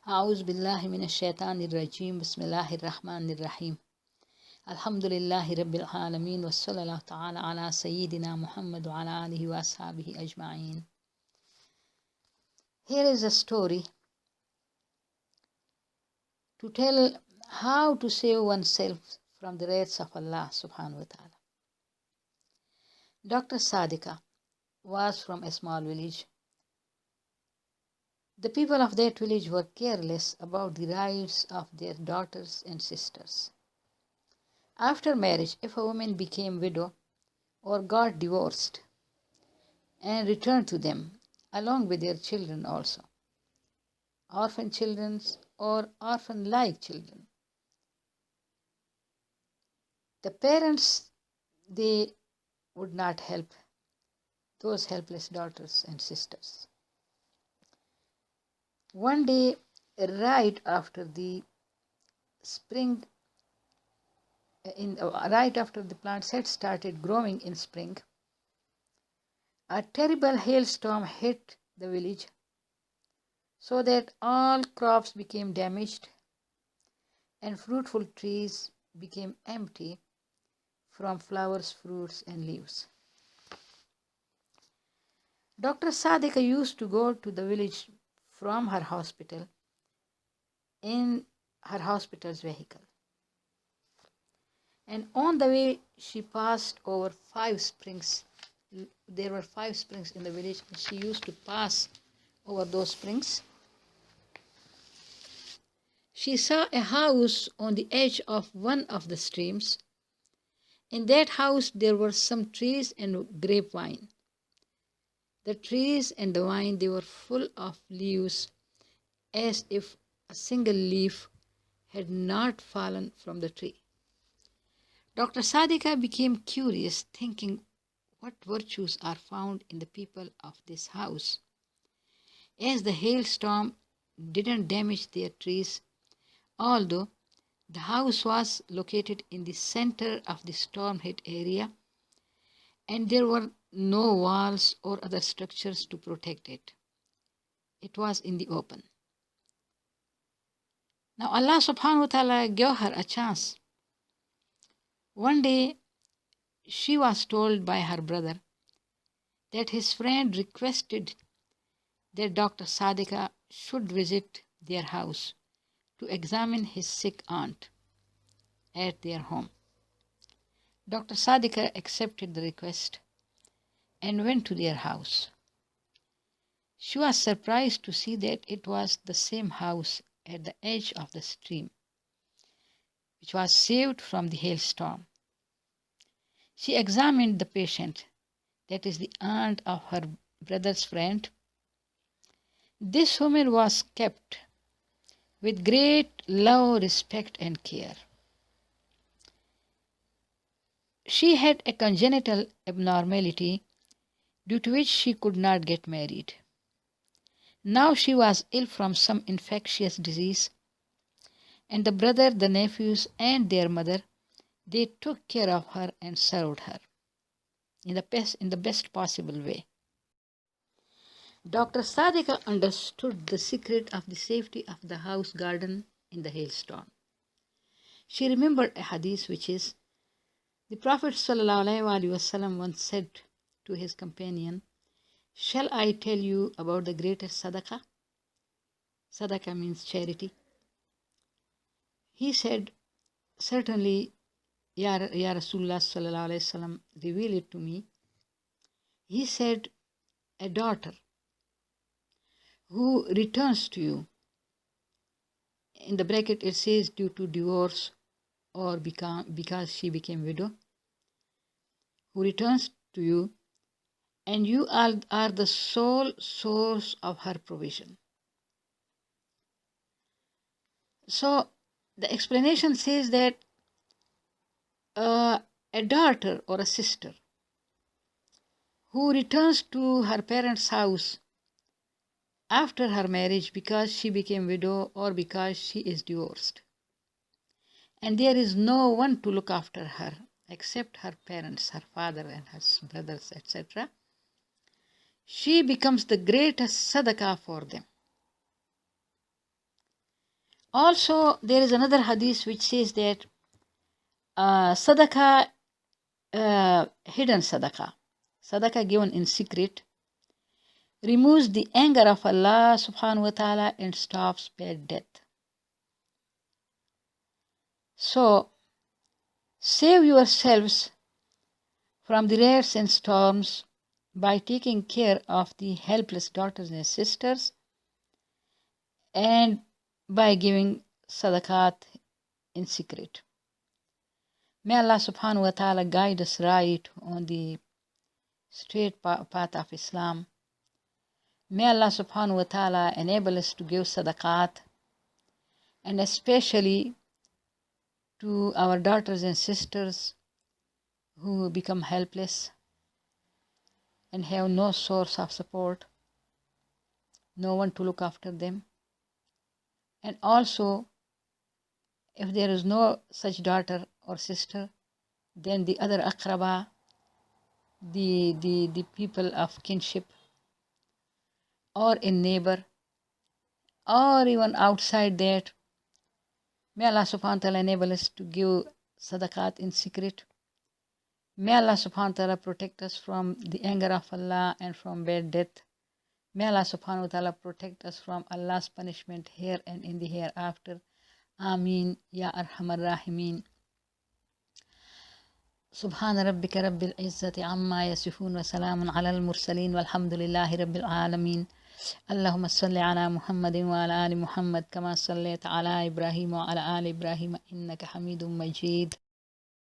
أعوذ بالله من الشيطان الرجيم بسم الله الرحمن الرحيم الحمد لله رب العالمين وصلى الله تعالى على سيدنا محمد وعلى آله وأصحابه أجمعين. Here is a story to tell how to save oneself from the wrath of Allah subhanahu wa ta'ala. Dr. Sadaqah was from a small village. The people of that village were careless about the rights of their daughters and sisters. After marriage, if a woman became widow or got divorced and returned to them, along with their children also, orphan children or orphan-like children, the parents, they would not help those helpless daughters and sisters. One day, right after the spring, right after the plants had started growing in spring, a terrible hailstorm hit the village so that all crops became damaged and fruitful trees became empty from flowers, fruits, and leaves. Dr. Sadaqah used to go to the village from her hospital in her hospital's vehicle. And on the way, she passed over 5 springs. There were 5 springs in the village, and she used to pass over those springs. She saw a house on the edge of one of the streams. In that house, there were some trees and grapevine. The trees and the vine, they were full of leaves, as if a single leaf had not fallen from the tree. Dr. Sadaqah became curious, thinking, what virtues are found in the people of this house? As the hailstorm didn't damage their trees, although the house was located in the center of the storm-hit area, and there were no walls or other structures to protect it. It was in the open. Now Allah subhanahu wa ta'ala gave her a chance. One day, she was told by her brother that his friend requested that Dr. Sadaqah should visit their house to examine his sick aunt at their home. Dr. Sadaqah accepted the request and went to their house. She was surprised to see that it was the same house at the edge of the stream, which was saved from the hailstorm. She examined the patient, that is the aunt of her brother's friend. This woman was kept with great love, respect, and care. She had a congenital abnormality due to which she could not get married. Now she was ill from some infectious disease, and the brother, the nephews, and their mother, they took care of her and served her in the best possible way. Dr. Sadaqah understood the secret of the safety of the house garden in the hailstorm. She remembered a hadith which is, the Prophet ﷺ once said to his companion, "Shall I tell you about the greatest sadaqah?" Sadaqah means charity. He said, "Certainly, Ya Rasulullah ﷺ, reveal it to me." He said, "A daughter who returns to you," in the bracket it says due to divorce or because she became widow, "who returns to you, and you are the sole source of her provision." So the explanation says that a daughter or a sister who returns to her parents' house after her marriage because she became widow or because she is divorced, and there is no one to look after her except her parents, her father and her brothers, etc., she becomes the greatest sadaqah for them. Also, there is another hadith which says that Sadaqah, hidden Sadaqah given in secret, removes the anger of Allah subhanahu wa ta'ala and stops bad death. So, save yourselves from the raids and storms by taking care of the helpless daughters and sisters and by giving sadaqat in secret. May Allah subhanahu wa ta'ala guide us right on the straight path of Islam. May Allah subhanahu wa ta'ala enable us to give sadaqat, and especially to our daughters and sisters who become helpless and have no source of support, no one to look after them. And also, if there is no such daughter or sister, then the other aqraba, the people of kinship, or a neighbor, or even outside that, may Allah subhanahu wa ta'ala enable us to give sadaqat in secret. May Allah subhanahu wa ta'ala protect us from the anger of Allah and from bad death. May Allah subhanahu wa ta'ala protect us from Allah's punishment here and in the hereafter. Ameen Ya Arhamar Rahimin. سبحان ربك رب العزة عما يصفون وسلام على المرسلين والحمد لله رب العالمين. اللهم صل على محمد وعلى آل محمد كما صليت على إبراهيم وعلى آل إبراهيم إنك حميد مجيد.